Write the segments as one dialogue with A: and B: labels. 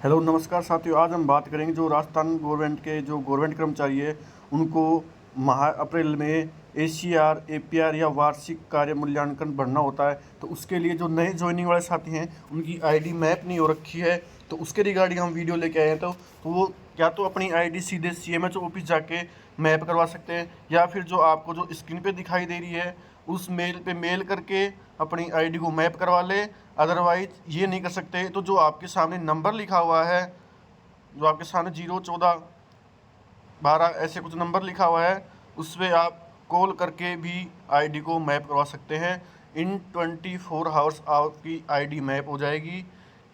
A: Hello नमस्कार साथियों। आज हम बात करेंगे जो राजस्थान गवर्नमेंट के जो गवर्नमेंट कर्मचारी है उनको अप्रैल में एसीआर एपीआर या वार्षिक कार्य मूल्यांकन भरना होता है। तो उसके लिए जो नए ज्वाइनिंग वाले साथी हैं उनकी आईडी मैप नहीं हो रखी है, तो उसके रिगार्डिंग हम वीडियो लेके आए हैं। तो वो क्या तो अपनी आईडी सीधे सीएमएचओ ऑफिस जाके मैप करवा सकते हैं, या फिर जो आपको जो स्क्रीन पे दिखाई दे रही है उस मेल पे मेल करके अपनी आईडी को मैप करवा ले। अदरवाइज ये नहीं कर सकते। तो जो आपके सामने नंबर लिखा हुआ है, जो आपके सामने 01412 ऐसे कुछ नंबर लिखा हुआ है, उस पर आप कॉल करके भी आईडी को मैप करवा सकते हैं। इन 24 आवर्स आपकी आईडी मैप हो जाएगी।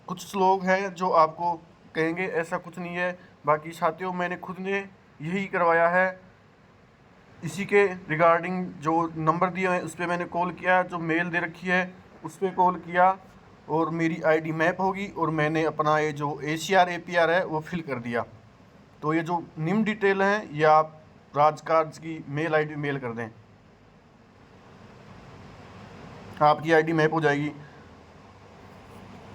A: कुछ लोग हैं जो आपको कहेंगे ऐसा कुछ नहीं है, बाकी साथियों मैंने खुद ने यही करवाया है। इसी के रिगार्डिंग जो नंबर दिए हैं उस पर मैंने कॉल किया, जो मेल दे रखी है उस पर कॉल किया और मेरी आईडी मैप होगी और मैंने अपना ये जो एसीआर एपीआर है वो फिल कर दिया। तो ये जो निम्न डिटेल हैं ये आप राजकाज की मेल आईडी मेल कर दें, आपकी आईडी मैप हो जाएगी।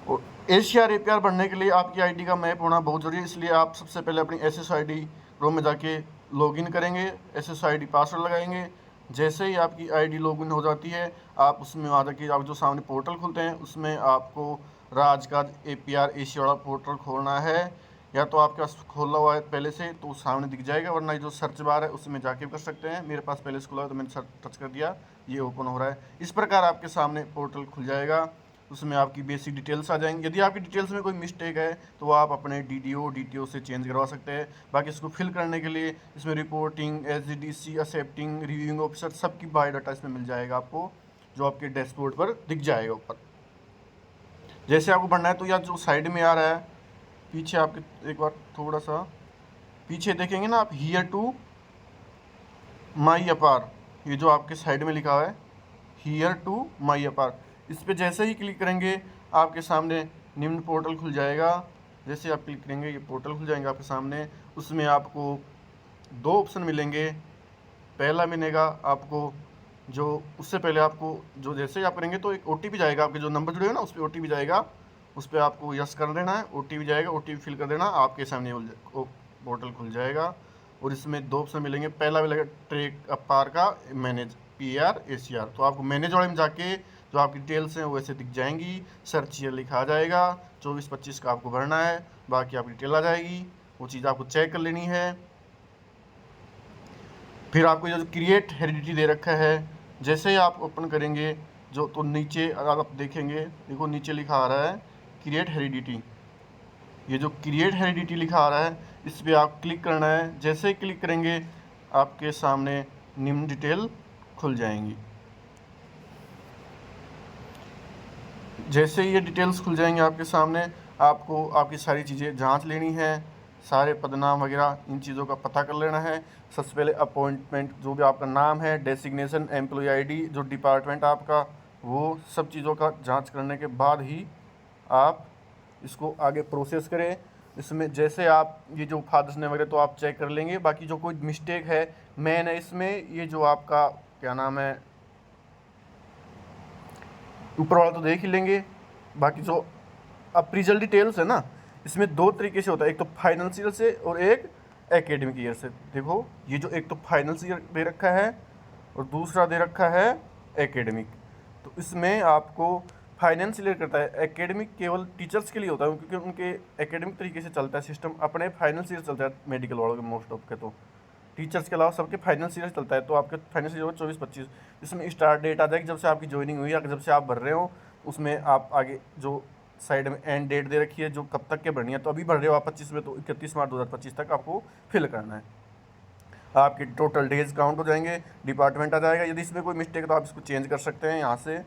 A: और एसीआर एपीआर बनने के लिए आपकी आईडी का मैप होना बहुत ज़रूरी है, इसलिए आप सबसे पहले अपनी एसएसआईडी रोम में जाके लॉगिन करेंगे, एसएसआईडी पासवर्ड लगाएंगे। जैसे ही आपकी आईडी लॉगिन हो जाती है आप उसमें आ जाके आप जो सामने पोर्टल खुलते हैं उसमें आपको राजकाज एपीआर एसी वाला पोर्टल खोलना है, या तो आपके पास खोला हुआ है पहले से तो सामने दिख जाएगा, वरना ये जो सर्च बार है उसमें जाके भी कर सकते हैं। मेरे पास पहले से खुला है तो मैंने सर्च टच कर दिया, ये ओपन हो रहा है। इस प्रकार आपके सामने पोर्टल खुल जाएगा, उसमें आपकी बेसिक डिटेल्स आ जाएंगी। यदि आपकी डिटेल्स में कोई मिस्टेक है तो आप अपने डीटीओ से चेंज करवा सकते हैं। बाकी इसको फिल करने के लिए इसमें रिपोर्टिंग, एसडीडीसी, एक्सेप्टिंग, रिव्यूइंग ऑफिसर सबकी बायोडाटा इसमें मिल जाएगा आपको, जो आपके डैशबोर्ड पर दिख जाएगा ऊपर। जैसे आपको बढ़ना है तो या जो साइड में आ रहा है पीछे, आपके एक बार थोड़ा सा पीछे देखेंगे ना आप, हियर टू माई अपार, ये जो आपके साइड में लिखा हुआ है हियर टू माई अपार, इस पर जैसे ही क्लिक करेंगे आपके सामने निम्न पोर्टल खुल जाएगा। जैसे आप क्लिक करेंगे ये पोर्टल खुल जाएंगे आपके सामने। उसमें आपको दो ऑप्शन मिलेंगे। पहला मिलेगा आपको जो उससे पहले आपको जो जैसे ही आप करेंगे तो एक ओटीपी जाएगा, आपके जो नंबर जुड़े हैं ना उस पर ओटीपी जाएगा, उस पर आपको यस कर देना है। ओटीपी जाएगा, ओटीपी फिल कर देना, आपके सामने वो पोर्टल खुल जाएगा। और इसमें दो ऑप्शन मिलेंगे। पहला मिलेगा ट्रैक अपार का मैनेज पीआर एसीआर, तो आपको मैनेज वाले में जाके जो आपकी डिटेल्स हैं वैसे दिख जाएंगी। सर्च ईयर लिखा आ जाएगा, 24-25 का आपको भरना है, बाकी आपकी डिटेल आ जाएगी। वो चीज़ आपको चेक कर लेनी है। फिर आपको जो क्रिएट हेरिडिटी दे रखा है, जैसे ही आप ओपन करेंगे जो तो नीचे अगर आप देखेंगे, देखो नीचे लिखा आ रहा है क्रिएट हेरिडिटी। ये जो क्रिएट हेरिडिटी लिखा आ रहा है इस पर आप क्लिक करना है। जैसे ही क्लिक करेंगे आपके सामने निम्न डिटेल खुल जाएंगी। जैसे ही ये डिटेल्स खुल जाएंगे आपके सामने, आपको आपकी सारी चीज़ें जांच लेनी है, सारे पदनाम वगैरह इन चीज़ों का पता कर लेना है। सबसे पहले अपॉइंटमेंट, जो भी आपका नाम है, डेसिग्नेशन, एम्प्लॉय आईडी, जो डिपार्टमेंट आपका, वो सब चीज़ों का जांच करने के बाद ही आप इसको आगे प्रोसेस करें। इसमें जैसे आप ये जो फादर्स नेम वगैरह तो आप चेक कर लेंगे, बाकी जो कोई मिस्टेक है मेन है इसमें ये जो आपका क्या नाम है ऊपर वाला तो देख ही लेंगे। बाकी जो अप्रीजल डिटेल्स है ना, इसमें दो तरीके से होता है, एक तो फाइनेंशियल से और एक एकेडमिक ईयर से। देखो ये जो एक तो फाइनेंशियल दे रखा है और दूसरा दे रखा है एकेडमिक। तो इसमें आपको फाइनेंशियल ईयर करता है, एकेडमिक केवल टीचर्स के लिए होता है क्योंकि उनके एकेडमिक तरीके से चलता है सिस्टम। अपने फाइनेंशियल चलता है मेडिकल वालों के मोस्ट ऑफ के, तो टीचर्स के अलावा सबके फाइनेंशियल चलता है। तो आपके फाइनेंशियल ईयर 24-25 इसमें स्टार्ट डेट आ जाएगी जब से आपकी ज्वाइनिंग हुई है, जब से आप भर रहे हो। उसमें आप आगे जो साइड में एंड डेट दे रखी है जो कब तक के भरनी है, तो अभी भर रहे हो आप 25 में, तो 31 मार्च 2025 तक आपको फिल करना है। आपके टोटल डेज काउंट हो जाएंगे, डिपार्टमेंट आ जाएगा। यदि इसमें कोई मिस्टेक है तो आप इसको चेंज कर सकते हैं यहाँ से।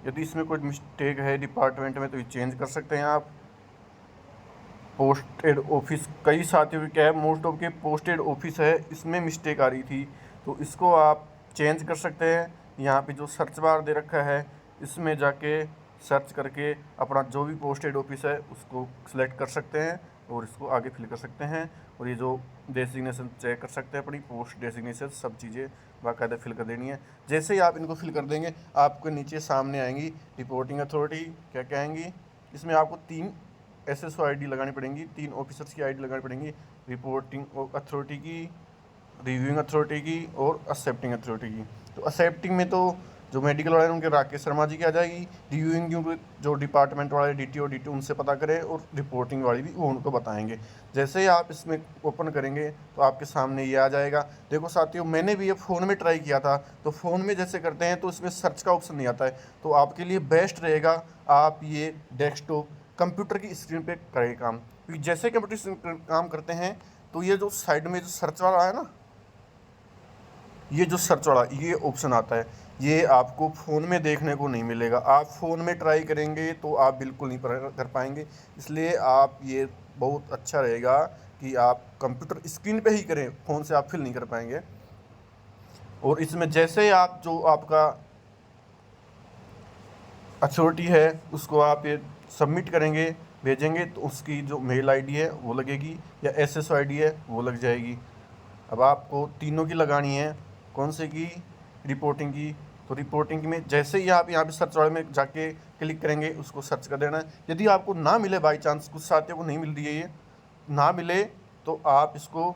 A: यदि इसमें कोई मिस्टेक है डिपार्टमेंट में तो ये चेंज कर सकते हैं आप। पोस्टेड ऑफिस, कई साथियों की क्या है, मोस्ट ऑफ के पोस्टेड ऑफिस है, इसमें मिस्टेक आ रही थी तो इसको आप चेंज कर सकते हैं। यहाँ पे जो सर्च बार दे रखा है इसमें जाके सर्च करके अपना जो भी पोस्टेड ऑफिस है उसको सिलेक्ट कर सकते हैं और इसको आगे फिल कर सकते हैं। और ये जो डेसिग्नेशन चेक कर सकते हैं, अपनी पोस्ट डेसिग्नेशन सब चीज़ें बाकायदा फिल कर देनी है। जैसे ही आप इनको फिल कर देंगे आपको नीचे सामने आएंगी रिपोर्टिंग अथॉरिटी, क्या क्या आएंगी, इसमें आपको 3 SSO ID लगानी पड़ेंगी, 3 ऑफिसर्स की ID लगानी पड़ेंगी, रिपोर्टिंग अथॉरिटी की, रिव्यूइंग अथॉरिटी की और एक्सेप्टिंग अथॉरिटी की। तो एक्सेप्टिंग में तो जो मेडिकल वाले हैं उनके राकेश शर्मा जी की आ जाएगी, रिव्यूइंग की जो डिपार्टमेंट वाले DTO DTO उनसे पता करें, और रिपोर्टिंग वाली भी वो उनको बताएंगे। जैसे ही आप इसमें ओपन करेंगे तो आपके सामने ये आ जाएगा। देखो साथियों, मैंने भी ये फ़ोन में ट्राई किया था, तो फ़ोन में जैसे करते हैं तो इसमें सर्च का ऑप्शन नहीं आता है। तो आपके लिए बेस्ट रहेगा आप ये डेस्कटॉप कंप्यूटर की स्क्रीन पे करें काम, क्योंकि जैसे कंप्यूटर स्क्रीन पर काम करते हैं तो ये जो साइड में जो सर्च वाला है ना, ये जो सर्च वाला ये ऑप्शन आता है, ये आपको फ़ोन में देखने को नहीं मिलेगा। आप फ़ोन में ट्राई करेंगे तो आप बिल्कुल नहीं कर पाएंगे। इसलिए आप ये बहुत अच्छा रहेगा कि आप कंप्यूटर स्क्रीन पे ही करें, फ़ोन से आप फिल नहीं कर पाएंगे। और इसमें जैसे ही आप जो आपका अथॉरिटी है उसको आप ये सबमिट करेंगे, भेजेंगे, तो उसकी जो मेल ID है वो लगेगी या SSO ID है वो लग जाएगी। अब आपको तीनों की लगानी है, कौन से की, रिपोर्टिंग की। तो रिपोर्टिंग में जैसे ही आप यहाँ पे सर्च वाले में जाके क्लिक करेंगे उसको सर्च कर देना है। यदि आपको ना मिले, बाई चांस कुछ साथियों को नहीं मिल रही है ये ना मिले, तो आप इसको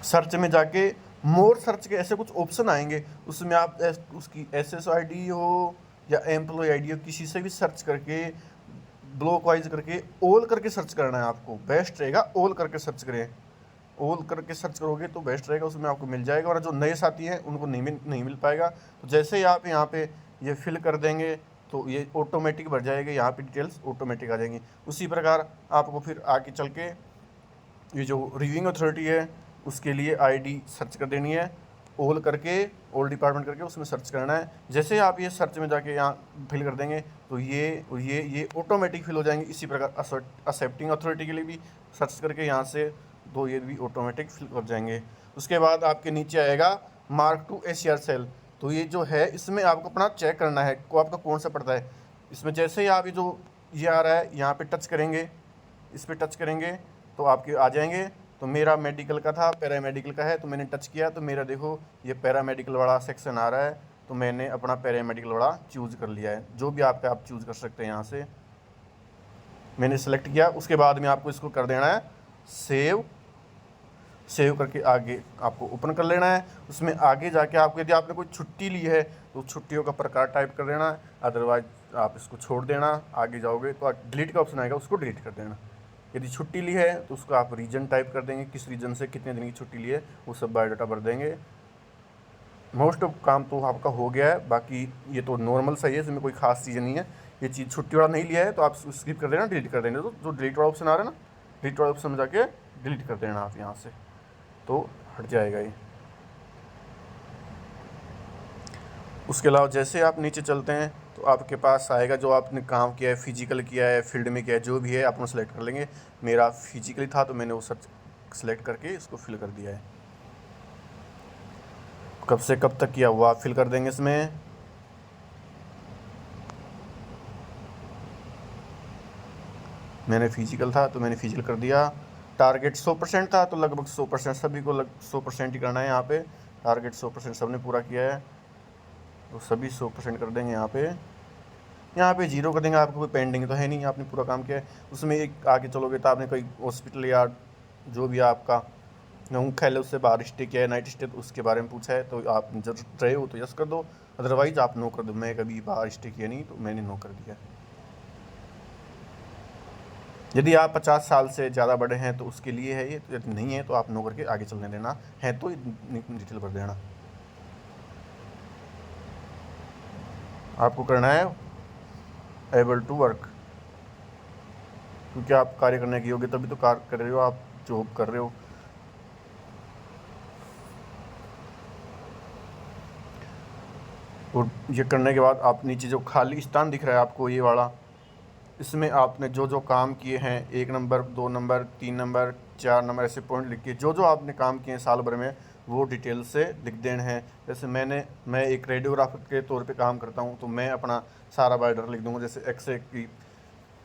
A: सर्च में जाके मोर सर्च के ऐसे कुछ ऑप्शन आएंगे, उसमें आप उसकी SSO ID हो या एम्प्लॉय ID हो, किसी से भी सर्च करके ब्लॉक वाइज करके ऑल करके सर्च करना है। आपको बेस्ट रहेगा ऑल करके सर्च करें, ऑल करके सर्च करोगे तो बेस्ट रहेगा, उसमें आपको मिल जाएगा। और जो नए साथी हैं उनको नहीं मिल पाएगा। तो जैसे ही आप यहाँ पे ये फिल कर देंगे तो ये ऑटोमेटिक भर जाएगा, यहाँ पे डिटेल्स ऑटोमेटिक आ जाएंगी। उसी प्रकार आपको फिर आगे चल के ये जो रिव्यूइंग अथॉरिटी है उसके लिए ID सर्च कर देनी है, ऑल करके, ऑल डिपार्टमेंट करके उसमें सर्च करना है। जैसे ही आप ये सर्च में जाके यहाँ फिल कर देंगे तो ये ऑटोमेटिक फिल हो जाएंगे। इसी प्रकार एक्सेप्टिंग अथॉरिटी के लिए भी सर्च करके यहाँ से तो ये भी ऑटोमेटिक फिल कर जाएंगे। उसके बाद आपके नीचे आएगा मार्क टू ACR सेल। तो ये जो है इसमें आपको अपना चेक करना है को आपका कौन सा पड़ता है। इसमें जैसे ही आप ये जो ये आ रहा है यहाँ पे टच करेंगे, इस पर टच करेंगे तो आपके आ जाएंगे। तो मेरा मेडिकल का था, पैरामेडिकल का है, तो मैंने टच किया तो मेरा देखो ये पैरामेडिकल वाला सेक्शन आ रहा है, तो मैंने अपना पैरामेडिकल वाला चूज़ कर लिया है। जो भी आपका आप चूज़ कर सकते हैं, यहाँ से मैंने सेलेक्ट किया। उसके बाद में आपको इसको कर देना है सेव करके आगे आपको ओपन कर लेना है। उसमें आगे जाके आपको यदि आपने कोई छुट्टी ली है तो छुट्टियों का प्रकार टाइप कर देना है, अदरवाइज आप इसको छोड़ देना। आगे जाओगे तो डिलीट का ऑप्शन आएगा, उसको डिलीट कर देना। यदि छुट्टी ली है तो उसको आप रीजन टाइप कर देंगे, किस रीजन से कितने दिन की छुट्टी ली है वो सब बायोडाटा भर देंगे। मोस्ट ऑफ काम तो आपका हो गया है, बाकी ये तो नॉर्मल सही है, इसमें कोई खास चीज़ नहीं है। ये चीज़ छुट्टी वाला नहीं लिया है तो आप स्किप कर देना, डिलीट कर देंगे। तो जो डिलीट वाला ऑप्शन आ रहा है ना, डिलीट वाला ऑप्शन में जाके डिलीट कर देना आप यहाँ से, तो हट जाएगा ये। उसके अलावा जैसे आप नीचे चलते हैं तो आपके पास आएगा जो आपने काम किया है, फिजिकल किया है, फील्ड में किया है, जो भी है आप सेलेक्ट कर लेंगे। मेरा फिजिकली था तो मैंने वो सब सेलेक्ट करके इसको फिल कर दिया है। कब से कब तक किया हुआ आप फिल कर देंगे इसमें। मैंने फिजिकल था तो मैंने फिजिकल कर दिया। टारगेट 100% था तो लगभग 100% सभी को 100% ही करना है। यहाँ पे टारगेट 100% सबने पूरा किया है तो सभी 100% कर देंगे। यहाँ पे 0 कर देंगे, आपको कोई पेंडिंग तो है नहीं, आपने पूरा काम किया है। उसमें एक आगे चलोगे तो आपने कोई हॉस्पिटल या जो भी आपका मुख्यालय है उससे बाहर स्टे किया है, नाइट स्टे, तो उसके बारे में पूछा है तो आप जरूर रहे हो तो यस कर दो, अदरवाइज आप नो कर दो। मैं कभी बाहर स्टे किया नहीं तो मैंने नो कर दिया। यदि आप 50 साल से ज़्यादा बड़े हैं तो उसके लिए है ये, तो यदि नहीं है तो आप नो करके आगे चलने देना है, तो डिटेल भर देना। आपको करना है एबल टू वर्क, क्योंकि आप कार्य करने के योग्य तभी तो कार्य कर रहे हो, आप जॉब कर रहे हो। और ये करने के बाद आप नीचे जो खाली स्थान दिख रहा है आपको ये वाला, इसमें आपने जो जो काम किए हैं 1 नंबर 2 नंबर 3 नंबर 4 नंबर ऐसे पॉइंट लिख के जो जो आपने काम किए हैं साल भर में वो डिटेल से लिख देने हैं। जैसे मैं एक रेडियोग्राफर के तौर पे काम करता हूँ तो मैं अपना सारा बायोडाटा लिख दूँगा। जैसे एक्सरे की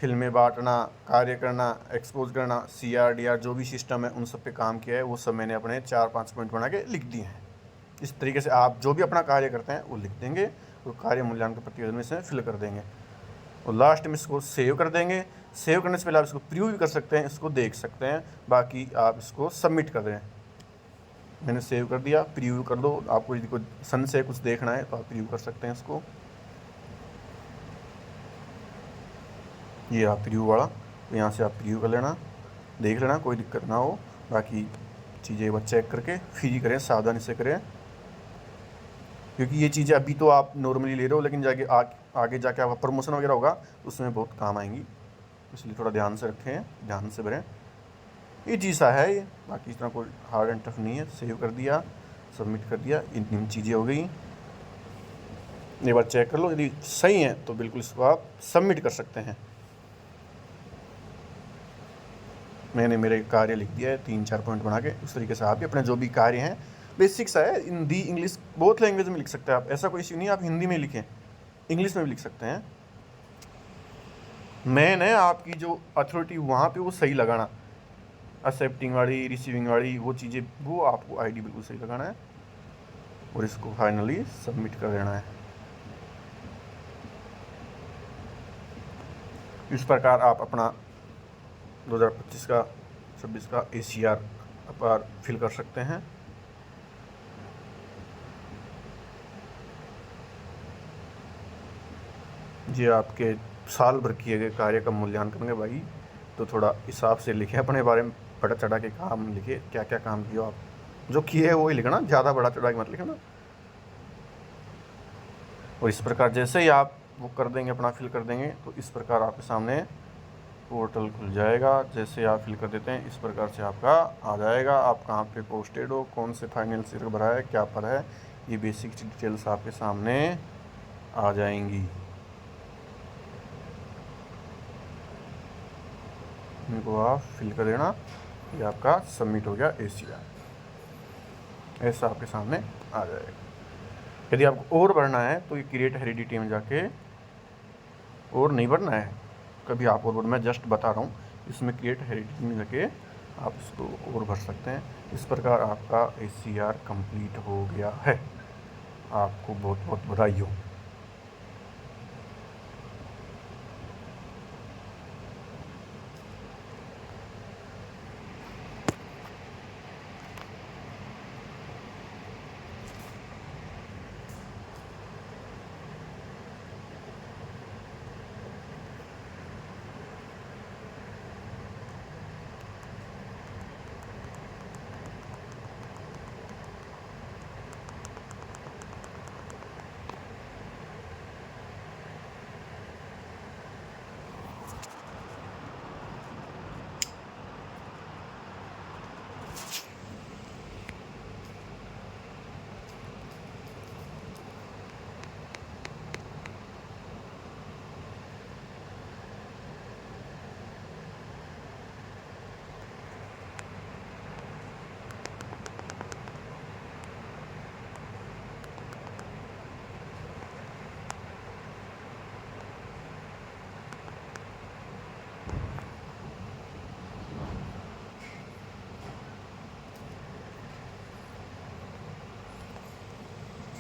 A: फिल्में बांटना, कार्य करना, एक्सपोज करना, CRDR जो भी सिस्टम है उन सब पे काम किया है वो सब मैंने अपने 4-5 पॉइंट बना के लिख दिए हैं। इस तरीके से आप जो भी अपना कार्य करते हैं वो लिख देंगे और कार्य मूल्यांकन प्रतिवेदन में इसे फिल कर देंगे और लास्ट में इसको सेव कर देंगे। सेव करने से पहले आप इसको प्रीव्यू भी कर सकते हैं, इसको देख सकते हैं, बाकी आप इसको सबमिट कर दें। मैंने सेव कर दिया, प्रीव्यू कर दो। आपको यदि कोई सन से कुछ देखना है तो आप प्रीव्यू कर सकते हैं इसको। ये आप प्रीव्यू वाला, तो यहाँ से आप प्रीव्यू कर लेना, देख लेना, कोई दिक्कत ना हो। बाकी चीज़ें एक बार चेक करके फिर ही करें, सावधानी से करें, क्योंकि ये चीज़ें अभी तो आप नॉर्मली ले रहे हो, लेकिन आगे जाके आपका प्रमोशन वगैरह होगा उसमें बहुत काम आएंगी, इसलिए थोड़ा ध्यान से रखें, ध्यान से भरें। ये चीज़ है ये, बाकी इतना कोई हार्ड एंड टफ नहीं है। सेव कर दिया, सबमिट कर दिया, इतनी चीज़ें हो गई। एक बार चेक कर लो, यदि सही है तो बिल्कुल इसको आप सबमिट कर सकते हैं। मैंने मेरे कार्य लिख दिया है 3-4 पॉइंट बना के। उस तरीके से आप भी अपने जो भी कार्य हैं, बेसिक्स है, हिंदी इंग्लिश बोथ लैंग्वेज में लिख सकते हैं आप, ऐसा कोई इश्यू नहीं है। आप हिंदी में लिखें, इंग्लिश में भी लिख सकते हैं। मेन है आपकी जो अथॉरिटी वहाँ पे वो सही लगाना, एक्सेप्टिंग वाली, रिसीविंग वाली वो चीज़ें, वो आपको आईडी बिल्कुल सही लगाना है और इसको फाइनली सबमिट कर देना है। इस प्रकार आप अपना 2025 का 26 का ACR पर फिल कर सकते हैं। ये आपके साल भर किए गए कार्य का मूल्यांकन है भाई, तो थोड़ा हिसाब से लिखें, अपने बारे में बड़ा चढ़ा के काम लिखे, क्या क्या काम किया आप, जो किए है वही लिखना, ज़्यादा बड़ा चढ़ा के मत लिखना। और इस प्रकार जैसे ही आप वो कर देंगे, अपना फिल कर देंगे, तो इस प्रकार आपके सामने पोर्टल खुल जाएगा। जैसे आप फिल कर देते हैं इस प्रकार से आपका आ जाएगा, आप कहाँ पे पोस्टेड हो, कौन से फाइनेंस ईयर भरा है, क्या पर है, ये बेसिक डिटेल्स आपके सामने आ जाएंगी। इनको आप फिल कर देना, ये आपका सबमिट हो गया ACR, ऐसा आपके सामने आ जाएगा। यदि आपको और भरना है तो ये क्रिएट हेरिडिटी में जाके, और नहीं भरना है कभी आप और, मैं जस्ट बता रहा हूँ, इसमें क्रिएट हेरिडिटी में जाके आप इसको और भर सकते हैं। इस प्रकार आपका ACR कंप्लीट हो गया है। आपको बहुत बहुत बधाई हो।